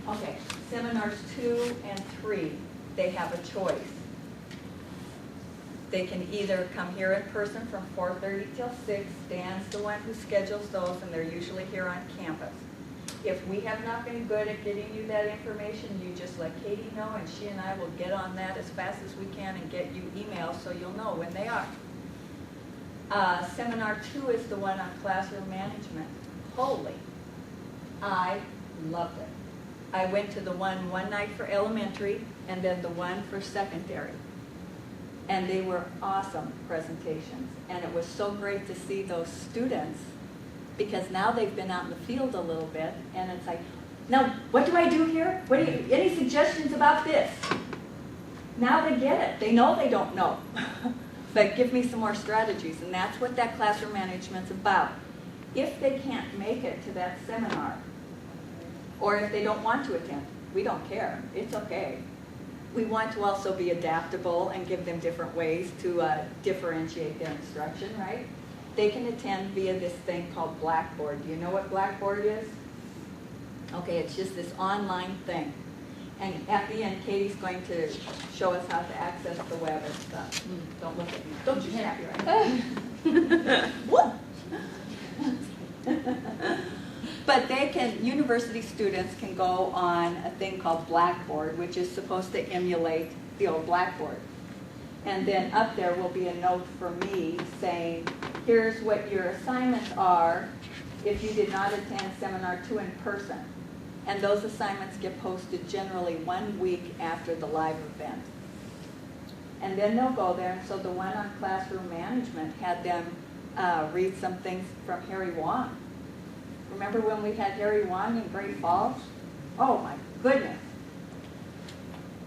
Okay, seminars 2 and 3, they have a choice. They can either come here in person from 4:30 till 6. Dan's the one who schedules those, and they're usually here on campus. If we have not been good at getting you that information, you just let Katie know, and she and I will get on that as fast as we can and get you emails so you'll know when they are. Seminar 2 is the one on classroom management. Holy, I loved it. I went to the one night for elementary and then the one for secondary. And they were awesome presentations. And it was so great to see those students, because now they've been out in the field a little bit, and it's like, now, what do I do here? Any suggestions about this? Now they get it. They know they don't know. But give me some more strategies, and that's what that classroom management's about. If they can't make it to that seminar, or if they don't want to attend, we don't care. It's okay. We want to also be adaptable and give them different ways to differentiate their instruction, right? They can attend via this thing called Blackboard. Do you know what Blackboard is? Okay, it's just this online thing. And at the end, Katie's going to show us how to access the web and stuff. Don't look at me. Don't you snap your eyes. What? But they can, university students can go on a thing called Blackboard, which is supposed to emulate the old Blackboard. And then up there will be a note for me saying, here's what your assignments are if you did not attend Seminar 2 in person. And those assignments get posted generally 1 week after the live event. And then they'll go there, and so the one on classroom management had them read some things from Harry Wong. Remember when we had Harry Wong in Great Falls? Oh my goodness.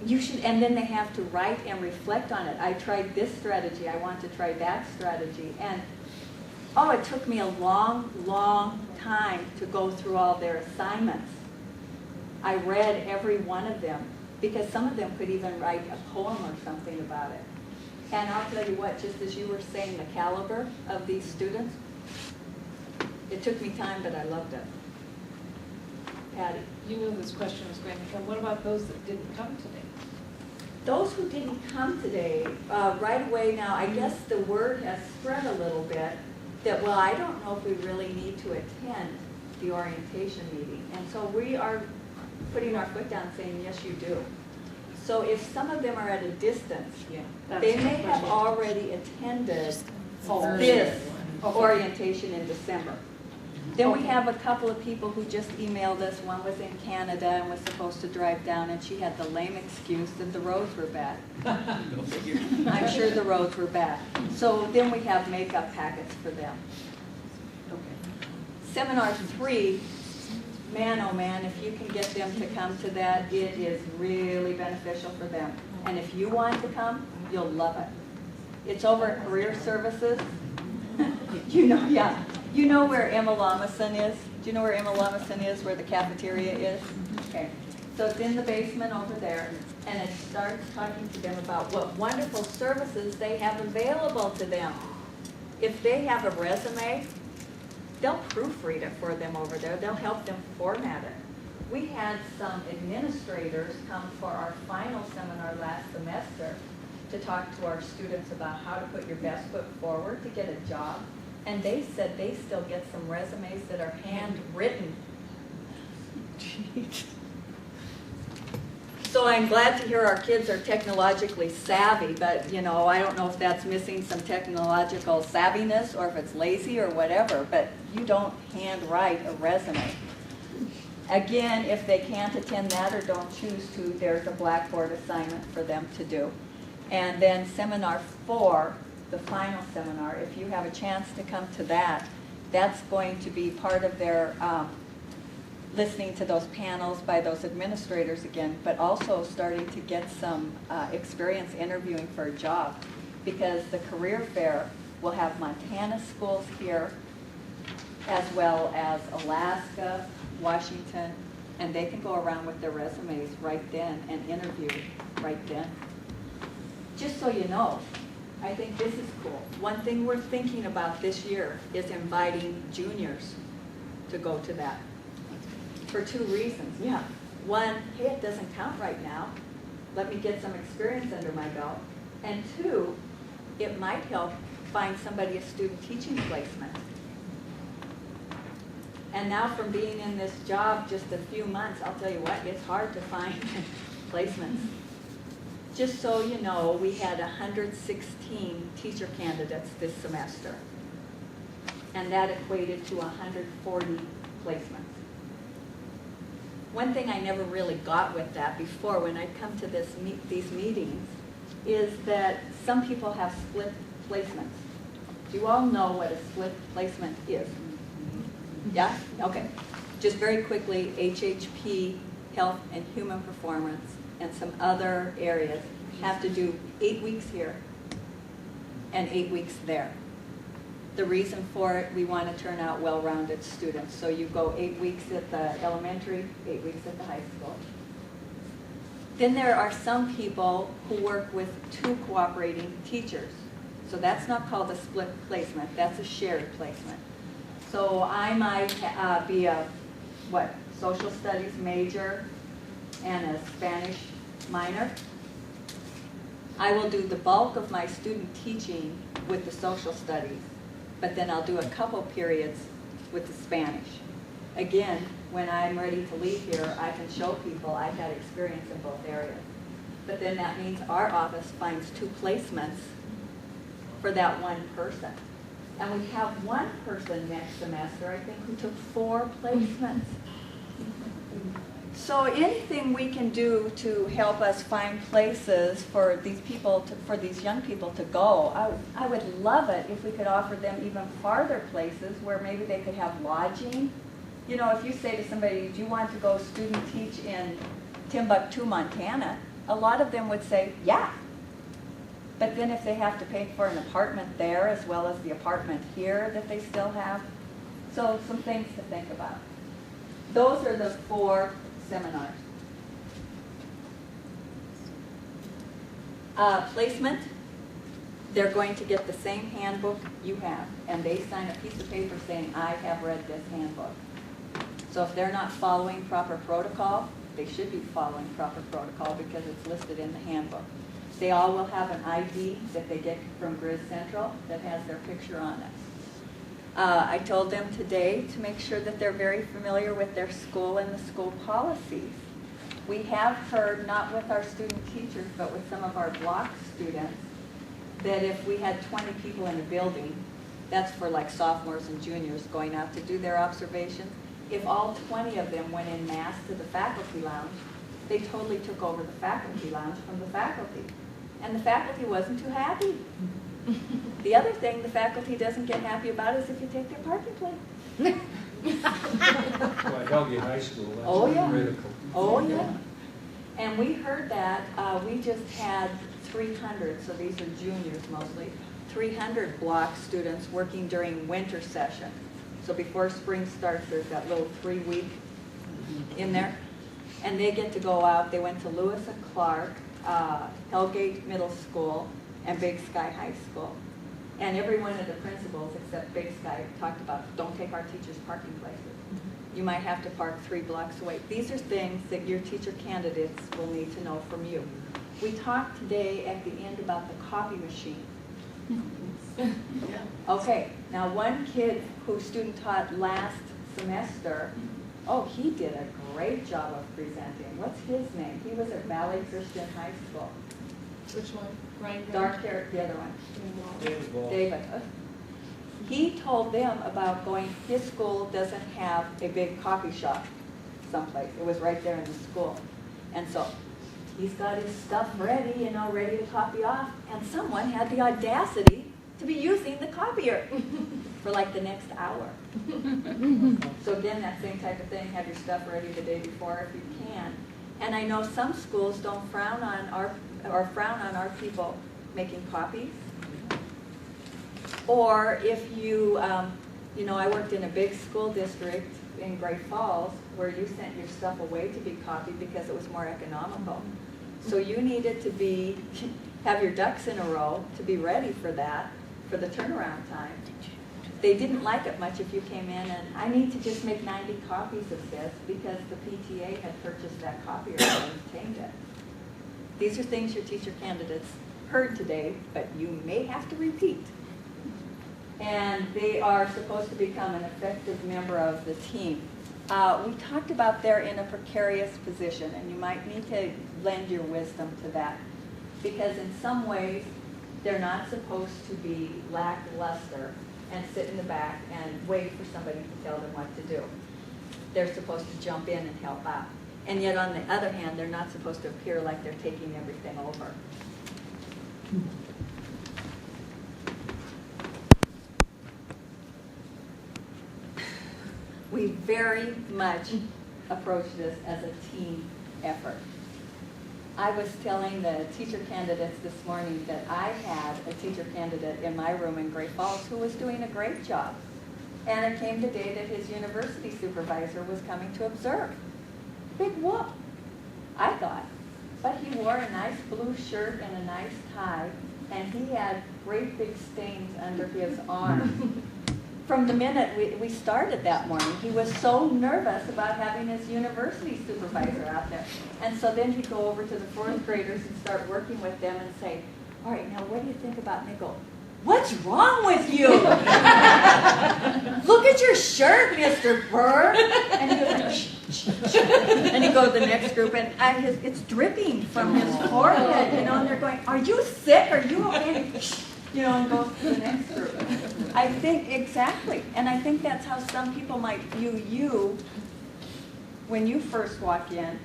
You should, and then they have to write and reflect on it. I tried this strategy, I want to try that strategy. And oh, it took me a long, long time to go through all their assignments. I read every one of them, because some of them could even write a poem or something about it. And I'll tell you what, just as you were saying, the caliber of these students, it took me time, but I loved it. Patty? You knew this question was going to come. What about those that didn't come today? Those who didn't come today, right away now, I guess the word has spread a little bit that, well, I don't know if we really need to attend the orientation meeting. And so we are putting our foot down saying, yes, you do. So if some of them are at a distance, they may have already attended this orientation in December. Then we have a couple of people who just emailed us. One was in Canada and was supposed to drive down, and she had the lame excuse that the roads were bad. I'm sure the roads were bad. So then we have makeup packets for them. Okay. Seminar 3, man, oh man, if you can get them to come to that, it is really beneficial for them. And if you want to come, you'll love it. It's over at Career Services. You know, yeah. You know where Emma Lamason is? Do you know where Emma Lamason is, where the cafeteria is? Okay. So it's in the basement over there, and it starts talking to them about what wonderful services they have available to them. If they have a resume, they'll proofread it for them over there. They'll help them format it. We had some administrators come for our final seminar last semester to talk to our students about how to put your best foot forward to get a job. And they said they still get some resumes that are handwritten. So I'm glad to hear our kids are technologically savvy, but you know, I don't know if that's missing some technological savviness or if it's lazy or whatever, but you don't handwrite a resume. Again, if they can't attend that or don't choose to, there's a Blackboard assignment for them to do. And then Seminar 4, the final seminar, if you have a chance to come to that, that's going to be part of their listening to those panels by those administrators again, but also starting to get some experience interviewing for a job, because the career fair will have Montana schools here as well as Alaska, Washington, and they can go around with their resumes right then and interview right then. Just so you know, I think this is cool. One thing we're thinking about this year is inviting juniors to go to that for 2 reasons. Yeah. one, hey, it doesn't count right now. Let me get some experience under my belt. And two, it might help find somebody a student teaching placement. And now from being in this job just a few months, I'll tell you what, it's hard to find placements. Just so you know, we had 116 teacher candidates this semester. And that equated to 140 placements. One thing I never really got with that before when I come to these meetings is that some people have split placements. Do you all know what a split placement is? Yeah? Okay. Just very quickly, HHP, Health and Human Performance, and some other areas have to do 8 weeks here and 8 weeks there. The reason for it, we want to turn out well-rounded students. So you go 8 weeks at the elementary, 8 weeks at the high school. Then there are some people who work with 2 cooperating teachers. So that's not called a split placement, that's a shared placement. So I might be a, social studies major and a Spanish minor. I will do the bulk of my student teaching with the social studies, but then I'll do a couple periods with the Spanish. Again, when I'm ready to leave here, I can show people I've had experience in both areas. But then that means our office finds 2 placements for that one person. And we have one person next semester, I think, who took 4 placements. So anything we can do to help us find places for these people, for these young people to go, I would love it if we could offer them even farther places where maybe they could have lodging. You know, if you say to somebody, do you want to go student teach in Timbuktu, Montana? A lot of them would say, yeah. But then if they have to pay for an apartment there as well as the apartment here that they still have, so some things to think about. Those are the 4 seminars. Placement, they're going to get the same handbook you have, and they sign a piece of paper saying, I have read this handbook. So if they're not following proper protocol, they should be following proper protocol because it's listed in the handbook. They all will have an ID that they get from Grizz Central that has their picture on it. I told them today to make sure that they're very familiar with their school and the school policies. We have heard, not with our student teachers, but with some of our block students, that if we had 20 people in a building, that's for like sophomores and juniors going out to do their observations, if all 20 of them went in mass to the faculty lounge, they totally took over the faculty lounge from the faculty. And the faculty wasn't too happy. The other thing the faculty doesn't get happy about is if you take their parking plate. Well, at Helge High School, that's critical. Oh, yeah. And we heard that, we just had 300, so these are juniors mostly, 300 block students working during winter session. So before spring starts, there's that little 3-week in there. And they get to go out. They went to Lewis and Clark, Hellgate Middle School, and Big Sky High School. And every one of the principals except Big Sky talked about, don't take our teachers' parking places. You might have to park 3 blocks away. These are things that your teacher candidates will need to know from you. We talked today at the end about the copy machine. Okay, now one kid who student taught last semester, oh, he did a great job of presenting. What's his name? He was at Valley Christian High School. Which one? Ryan? Dark hair, the other one. David Wall. David. He told them about going, his school doesn't have a big coffee shop someplace. It was right there in the school. And so he's got his stuff ready, you know, ready to copy off. And someone had the audacity to be using the copier for like the next hour. So again, that same type of thing, have your stuff ready the day before if you can. And I know some schools don't frown on our people making copies. Or if you, you know, I worked in a big school district in Great Falls where you sent your stuff away to be copied because it was more economical. So you needed to have your ducks in a row to be ready for that, for the turnaround time. They didn't like it much if you came in and, I need to just make 90 copies of this because the PTA had purchased that copier and obtained it. These are things your teacher candidates heard today, but you may have to repeat. And they are supposed to become an effective member of the team. We talked about they're in a precarious position, and you might need to lend your wisdom to that. Because in some ways, they're not supposed to be lackluster and sit in the back and wait for somebody to tell them what to do. They're supposed to jump in and help out. And yet on the other hand, they're not supposed to appear like they're taking everything over. We very much approach this as a team effort. I was telling the teacher candidates this morning that I had a teacher candidate in my room in Great Falls who was doing a great job. And it came today that his university supervisor was coming to observe. Big whoop, I thought. But he wore a nice blue shirt and a nice tie, and he had great big stains under his arm. From the minute we started that morning, he was so nervous about having his university supervisor out there. And so then he'd go over to the fourth graders and start working with them and say, all right, now what do you think about Nicole? What's wrong with you? Look at your shirt, Mr. Burr. And he was like, shh, shh, shh. And he'd go to the next group, and it's dripping from his forehead, and they're going, are you sick? Are you okay? And go to the next group. I think, exactly. And I think that's how some people might view you when you first walk in,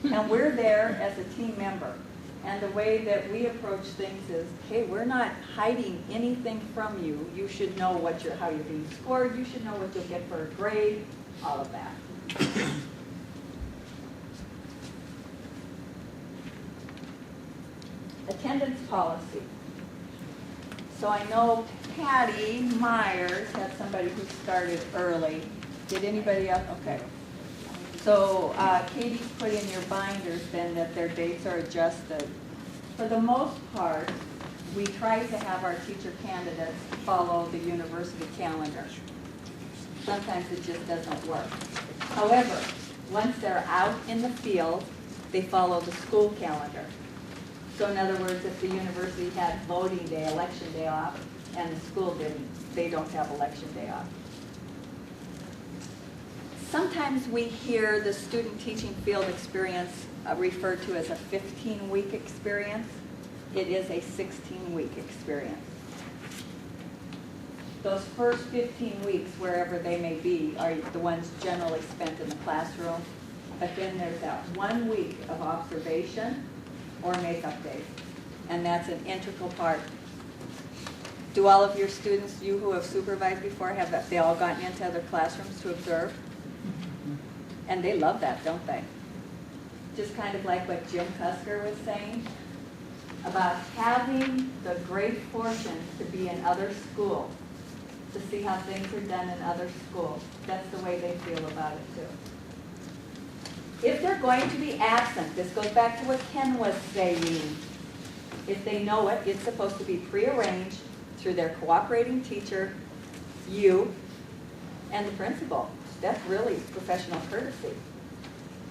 and we're there as a team member. And the way that we approach things is, hey, we're not hiding anything from you. You should know how you're being scored. You should know what you'll get for a grade, all of that. Attendance policy. So I know Patty Myers had somebody who started early. Did anybody else? Okay. So Katie's put in your binders then that their dates are adjusted. For the most part, we try to have our teacher candidates follow the university calendar. Sometimes it just doesn't work. However, once they're out in the field, they follow the school calendar. So in other words, if the university had voting day, election day off, and the school didn't, they don't have election day off. Sometimes we hear the student teaching field experience referred to as a 15-week experience. It is a 16-week experience. Those first 15 weeks, wherever they may be, are the ones generally spent in the classroom. But then there's that 1 week of observation or makeup days, and that's an integral part. Do all of your students, you who have supervised before, have they all gotten into other classrooms to observe? And they love that, don't they? Just kind of like what Jim Cusker was saying about having the great fortune to be in other schools, to see how things are done in other schools. That's the way they feel about it too. If they're going to be absent, this goes back to what Ken was saying. If they know it, it's supposed to be prearranged through their cooperating teacher, you, and the principal. That's really professional courtesy.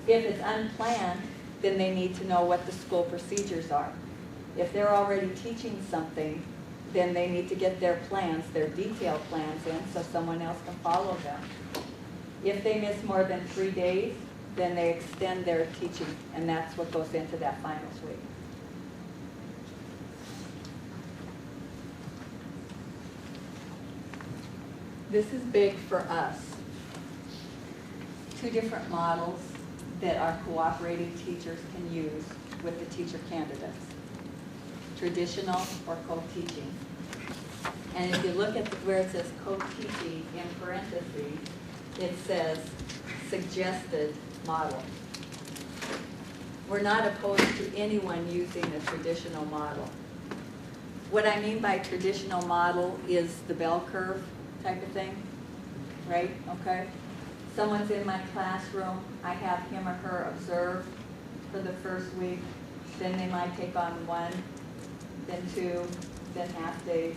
If it's unplanned, then they need to know what the school procedures are. If they're already teaching something, then they need to get their plans, their detailed plans in so someone else can follow them. If they miss more than 3 days, then they extend their teaching, and that's what goes into that finals week. This is big for us. 2 different models that our cooperating teachers can use with the teacher candidates. Traditional or co-teaching. And if you look at where it says co-teaching in parentheses, it says suggested model. We're not opposed to anyone using a traditional model. What I mean by traditional model is the bell curve type of thing, right? Okay. Someone's in my classroom, I have him or her observe for the first week, then they might take on 1, then 2, then half days,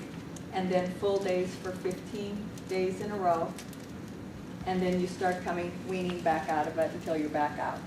and then full days for 15 days in a row. And then you start weaning back out of it until you're back out.